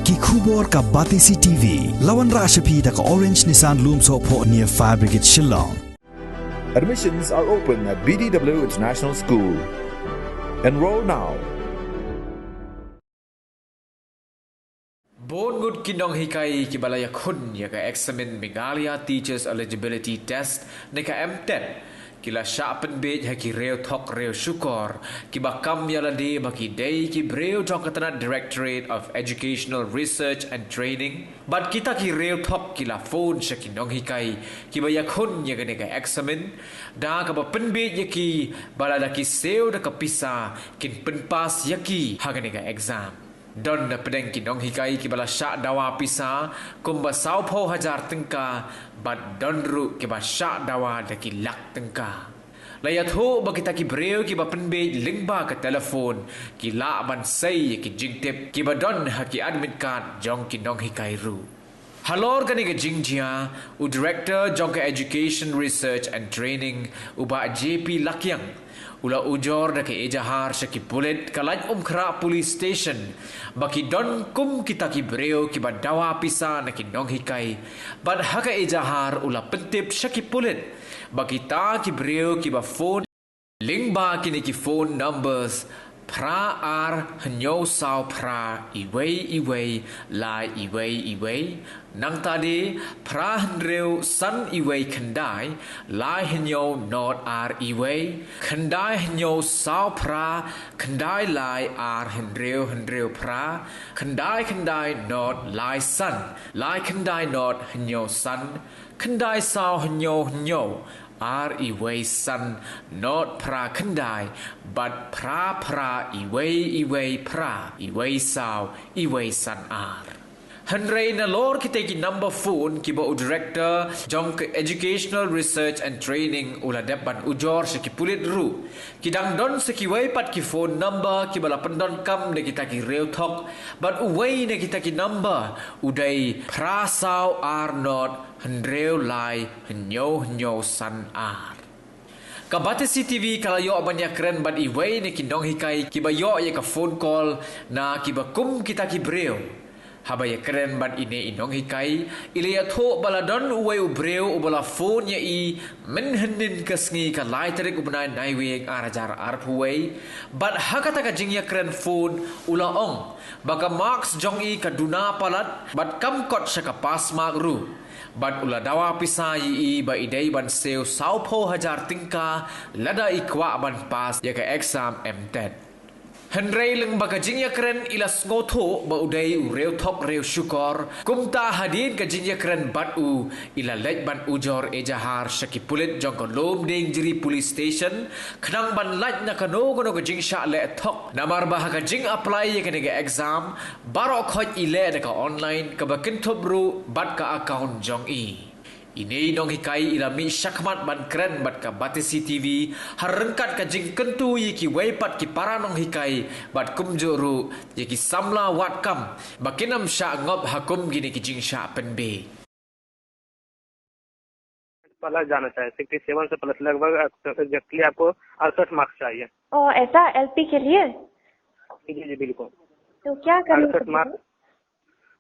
ki khubor ka Batisi TV lawan Rashapi da ka Orange Nissan Lumso po near Fire Brigade Shillong. Admissions are open at BDW International School. Enroll now. Bongut kinong hikai ki balaya khun ya ka examen Meghalaya Teachers Eligibility Test ne ka MTET kila syapen bej haki reo thok reo syukor ki bakam yala de baki day ki breo jong katana Directorate of Educational Research and Training but kita ki reo thok kila phone sya kinong hikai ki baya khun ya ka ne ka examen da ka ba pen bej yaki balada ki seo da ka pisa kin pen pas yaki ha ka ne ka exam Don na pedeng kinong hikai ki bala syak dawa pisa kumba saupo hajar tengka bat don ru ki ba syak dawa da ki lak tengka layat ho ba kita ki breu ki ba penbe lingba ke telefon ki la ban sei ki jingtep ki ba don ha ki admit card jong kinong hikai ru Halor kani ke jingjia u director jong ke Education Research and Training uba JP Lakyang Ula ujor da ke ejahar syaki pulit kalaj khra police station baki don kum kita ki breo ki badawa pisa na ki nong hikai bad haka ejahar ula pentip syaki pulit baki ta ki breo ki ba phone link ba kini ki phone numbers pra ar hanyo sao pra iwei lai iwei nang tadi pra hendreu san iwei kendai lai hanyo not ar iwei kendai hanyo sao pra kendai lai ar hendreu pra kendai not lai san lai kendai not hanyo san kendai sao hanyo Ar iwei san not pra kendai but pra iwei pra iwei sao iwei san ar Henry na lor kita ki number phone ki ba director jong ke Educational Research and Training ula dapat ujor se ki pulit ru ki dang don se ki wei pat ki phone number ki bala pendon kam de kita ki reu thok but uwei ne kita ki number udai pra sao ar not hendreu lai henyo san ar ka Batisi TV kala yo banyak keren bat iwei ne ki dong hikai ki ba yo ye ka phone call na ki ba kum kita ki breu Habaya keren bat ine inong hikai ilaya tho baladon uwe ubreu ubala phone ya i menhendin kasngi ka lai tarik ubnai naiwe arajar arpuwe bat hakata ka jingya keren phone ula ong baka marks jong i ka duna palat bat kam kot syaka pas mark ru bat ula dawa pisa i ba idei ban seu saupo hajar tingka lada ikwa ban pas ya ka exam MTET Henry leng baka jingya keren ilas ngotho ba udai u reu thok reu syukor kumta hadin ka jingya keren bat u ila lej ban ujor ejahar syaki pulit jong ko lom ding jiri police station khnang ban laj na kano ka jing sha le thok namar ba ka jing apply ye ka exam baro khoj ile da ka online ka ba kin thobru bat ka account jong i Ini dong hikai ila mi syakmat ban keren bat ka Batisi TV harengkat ka jing kentu yiki weipat ki para nong hikai bat kum juru yiki samla wat kam bakinam sya ngop hakum gini ki jing sya penbe plus जाना चाहिए 67 से प्लस लगभग एग्जैक्टली आपको 68 मार्क्स चाहिए ऐसा एलपी के लिए जी बिल्कुल तो क्या करना 68 मार्क्स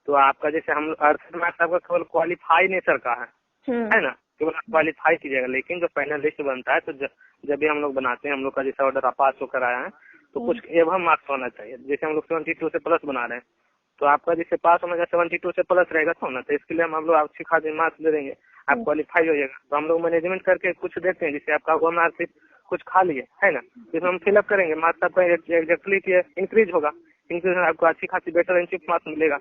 तो आपका जैसे हम 68 मार्क्स आपका केवल क्वालिफाई नेचर का है ना केवल क्वालिफाई कीजिएगा लेकिन जो फाइनल लिस्ट बनता है तो जब भी हम लोग बनाते हैं हम लोग का जैसा ऑर्डर पास होकर आया है तो कुछ एवं मार्क्स होना चाहिए जैसे हम लोग 72 से प्लस बना रहे हैं तो आपका जैसे पास होना चाहिए 72 से प्लस रहेगा तो ना तो इसके लिए हम लोग अच्छी खासी मार्क्स दे देंगे आप क्वालिफाई हो जाएगा तो हम लोग मैनेजमेंट करके कुछ देखते हैं जैसे आपका वो मार्क्स कुछ खा लिए है ना इसमें हम फिलअप करेंगे मार्क्स आपका एग्जैक्टली इंक्रीज होगा इंक्रीज आपको अच्छी खासी बेटर एंड मार्क्स मिलेगा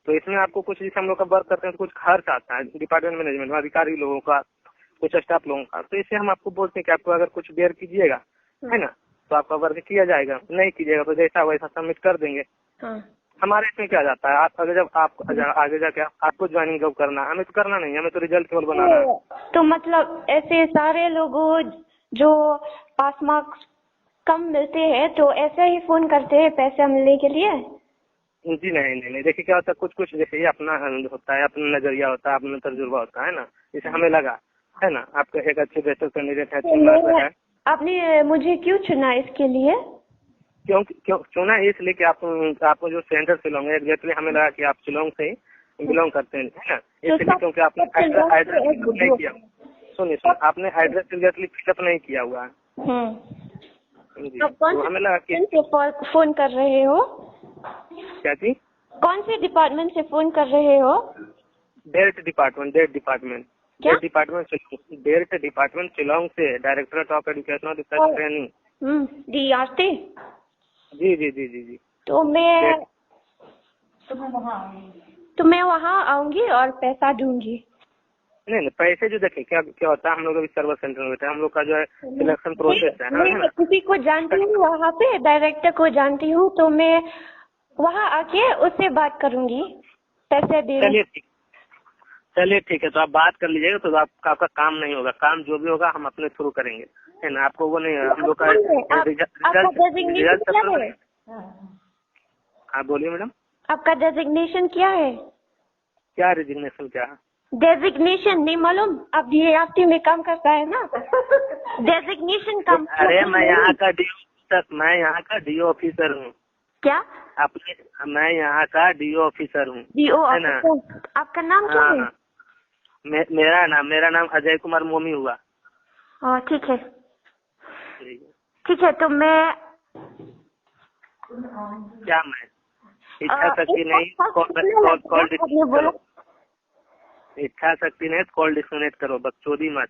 तो इसमें आपको कुछ जैसे हम लोग का वर्क करते हैं तो कुछ खर्च आता है डिपार्टमेंट मैनेजमेंट में अधिकारी लोगों का कुछ स्टाफ लोगों का तो इससे हम आपको बोलते हैं कि आपको अगर कुछ बेयर कीजिएगा है ना तो आपका वर्क किया जाएगा नहीं कीजिएगा तो जैसा वैसा सबमिट कर देंगे हमारे इसमें क्या जाता है आप अगर जब आप आगे जाके आपको ज्वाइनिंग जब करना है हमें तो करना नहीं हमें तो रिजल्ट केवल बनाना है तो मतलब ऐसे सारे लोगों जो पास मार्क्स कम मिलते हैं तो ऐसे ही फोन करते हैं पैसे मिलने के लिए जी नहीं देखिए क्या होता है कुछ जैसे ये अपना होता है अपना नजरिया होता है अपना तजुर्बा होता है ना जैसे हमें लगा है ना आपका एक अच्छे बेहतर कैंडिडेट है अच्छे मार्क्स है आपने मुझे क्यों चुना इसके लिए क्यों ना, इसलिए कि आपको जो सेंटर शिलोंग है एग्जैक्टली हमें लगा कि आप शिलोंग से बिलोंग करते हैं, है ना, इसलिए क्योंकि आपने एड्रेस नहीं किया। सुनिए, आपने एड्रेस एग्जैक्टली फिलअप नहीं किया हुआ है। तो कौन हमें लगा कि से फोन कर रहे हो? क्या चीज? कौन से डिपार्टमेंट से फोन कर रहे हो? डेट डिपार्टमेंट शिलोंग से, directorate of educational research training. DRT। जी। तो मैं वहाँ आऊंगी और पैसा दूंगी। नहीं, पैसे जो देखें क्या होता है, हम लोग अभी सर्विस सेंटर में बैठे हैं, हम लोग का जो है सिलेक्शन प्रोसेस है मैं किसी को जानती हूँ वहाँ पे, डायरेक्टर को जानती हूँ, तो मैं वहाँ आके उससे बात करूंगी, पैसे दे। चलिए ठीक है, तो आप बात कर लीजिएगा, तो आपका काम नहीं होगा। काम जो भी होगा हम अपने थ्रू करेंगे, है ना। आपको वो नहीं, हम लोग का रिजल्ट। हाँ बोलिए मैडम। आपका डेजिग्नेशन क्या है? क्या रेजिग्नेशन क्या है? डेजिग्नेशन नहीं मालूम? आप DRT में काम करता है ना। डेजिग्नेशन काम। अरे मैं यहाँ का DO ऑफिसर हूँ। क्या? मैं यहाँ का DO ऑफिसर हूँ, है ना। आपका नाम क्या है? मेरा नाम अजय कुमार मोमी हुआ। ठीक है, तो मैं इच्छा शक्ति नहीं, कॉल डिस्कनेक्ट करो, बकचोदी मत।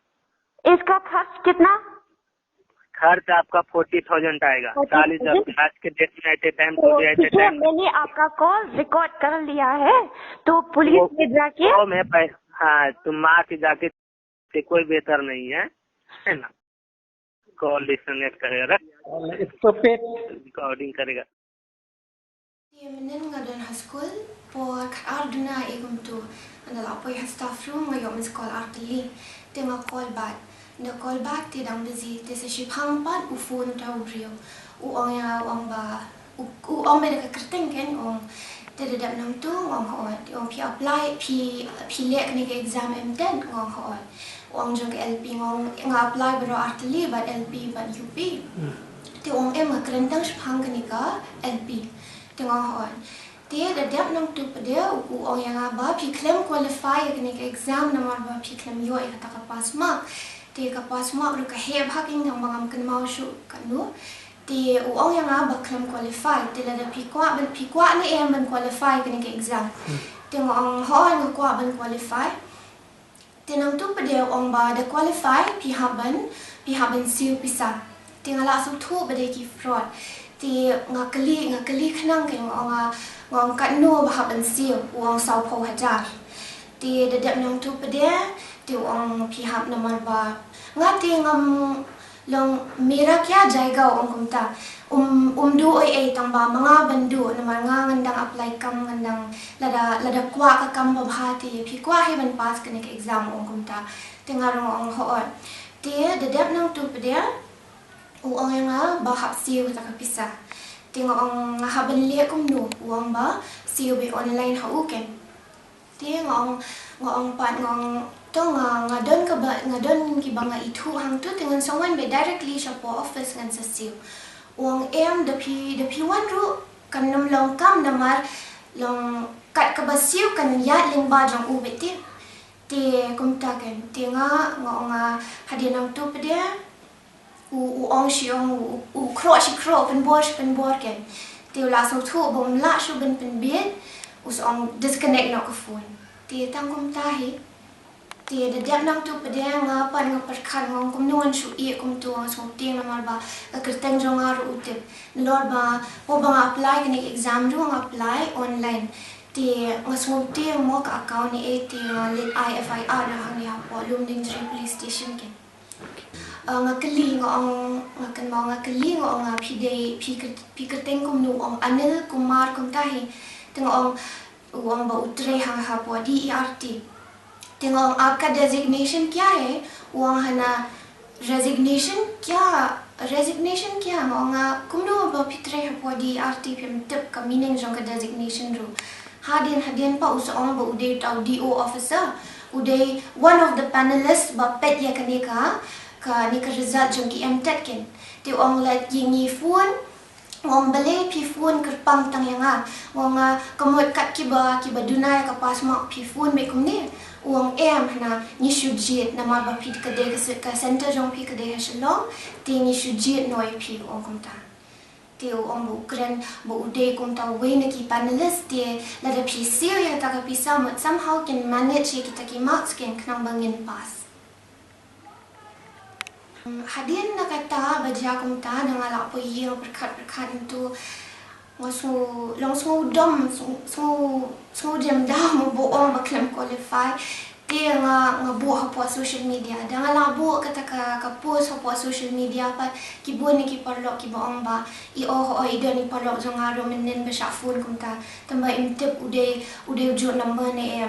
इसका खर्च कितना? खर्च आपका 40,000 आएगा। 40,000 आज के डेट में एट ए टाइम। मैंने आपका कॉल रिकॉर्ड कर लिया है, तो पुलिस में जाके हाँ, तुम माँ की जाके कोई बेहतर नहीं है ना। कॉल डिस्कनेक्ट करेगा, रिकॉर्डिंग करेगा। Meneng ngadon haskul por arduna egum tu andal apoy staff room ngayon sekolah arteli tema call back na call back ti dang busy te se shipang pan u phone tau brio u ong ya ong ba u ong be ka kerteng ken ong te de dam nam tu ong ho ong pi apply pi lek ni ke exam M10 ong ho ong jong LP ong nga apply bro arteli ba LP ba UP te ong em ka kerentang shipang ni ka LP tengah hon. Dia dadap nang tu pada u orang yang aba pi claim qualify kena ke exam nomor ba pi claim yo kata ka pass mark. Dia ka pass mark ru ka heb haking nang bangam kan mau syu kanu. Dia u orang yang aba claim qualify, dia ada pi kwa ni em ban qualify kena ke exam. Tengok orang hon nga kwa ban qualify. Dia nang tu pada orang ba da qualify pi haban siu pisah. Tengah langsung tu pada ki fraud. Ti ngakali khnang ke ngong kat no bahaban siu uang sau po hajar. Ti dadap nang tu pada ti uang pihak nomor ba ngati ngam long mira kya jaiga uang kumta du oi tang ba mga bandu nomor ngandang apply kam ngandang lada kwa ka kam ba bhati pi kwa he ban pass kene ke exam uang kumta tengarong ong ho ti dadap nang tu pada uang yang bahap siu tak pisah. Tengok orang haban lihat kumdu uang ba siu be online ha uken. Tengok orang pat ngong to ngadon ki banga itu hang tu dengan someone be directly shop office ngan siu. Uang em the pi one ru kan nam long kam namar long kat ka basiu kan ya ling ba jang u beti. Ti kumta kan tengok ngong hadian tu pada u ong shiong u kro pen bor kan ti la so thu bom la shu ben pen bien us ong disconnect no ka phone ti tang kum ta hi ti de dam nang tu pada nga pan nga perkhan ngong kum non shu e kum tu so ti na mar ba ka kerteng jong ar u tip lor ba o ba apply ni exam ru nga apply online ti nga so ti mo ka account ni e ti lit IFIR na hang ya po lum ding police station kan ngakali ngong pi kerteng kum nu ong Anil Kumar kum tahi tengok ong ba utre hang ha po DERT tengok आपका designation क्या है ong hana resignation क्या ngong kum nu ba pitre ha po DERT pim tip ka meaning jong ka designation ru hadian pa us ong ba uday tau DO officer uday one of the panelists ba pet ya kanika ka result jong ki MTET ken ti ong let yingi phone Wong beli phone kerpang tang yang wong kemut kat kiba dunai ka pas mak phone be kumni wong na ni shujit na ma ba pit ka de ka center jong pi ka de shalom ti ni shujit noi pi wong kumta ti wong bu kren bu ude kumta we na ki panelist ti la da pi sio ya ta ka pi somehow can manage kita ki marks ken knang bangin pas. Hadian na kata baja kumta dengan apa yang berkat itu langsung dom jam dah mau bohong baklam qualify dia ngabuh apa social media dengan labu kata ka post apa social media apa kibun ni ki parlok ki bohong ba ida ni parlok jangaro menen besafun kumta tambah imtip ude ujur number ni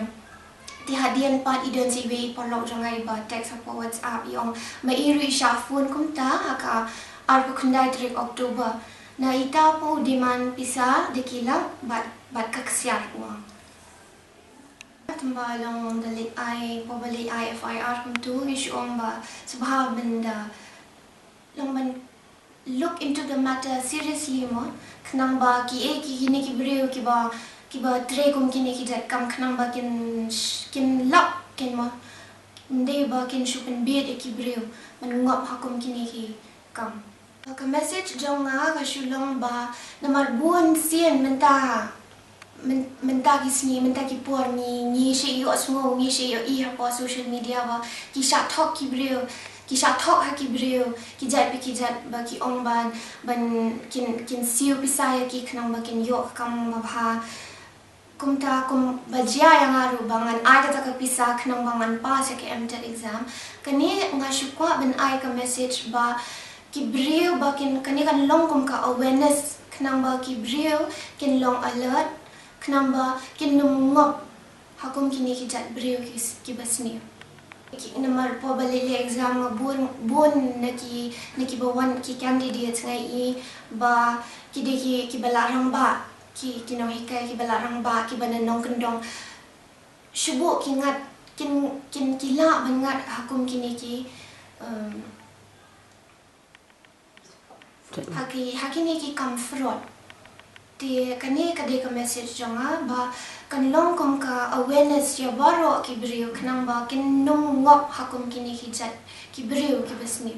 di hadian pat idon si we parlok jangai ba text apa WhatsApp yang mairi shafun kumta haka arba kundai 3 Oktober na ita po diman pisa dekila bat kaksiar uang tembalong dalit ai pobali IFIR kumtu isu ba subha benda long ban look into the matter seriously mo knang ba ki kini ki breu ki ba tre kum kini ki jat kam knang ba kin lap kin mo ndai ba kin shupen bed ki breu man ngop hakum kini ki kam ka message jong ka shulong ba namar buon sien menta ki sni menta ki por ni she yo smo ni she yo I ha social media ba ki sha thok ki breu ki sha thok ha ki breu ki jat ba ki ong ban kin siu pisaya ki knang ba kin yo kam ba ha kumta kum bajia yang aru bangan ada tak pisah kenang bangan pas ya ke MTET exam kani nga syukwa ben ai ka message ba ki breu ba kin kani kan long kum ka awareness kenang ba ki breu kin long alert kenang ba kin ngop hakum kini ki jat breu ki basni ki namar po balile exam nga bon naki ba wan ki candidate ngai ba ki balarang ba ki hikai ki balarang ba ki bananong kendong syubu ki ngat kin kila bangat hakum kini ki hakini ki comfort ti kani kade ka message jonga ba kan long kom ka awareness ya baro ki brio knang ba kin nong ngop hakum kini ki jat ki brio ki basni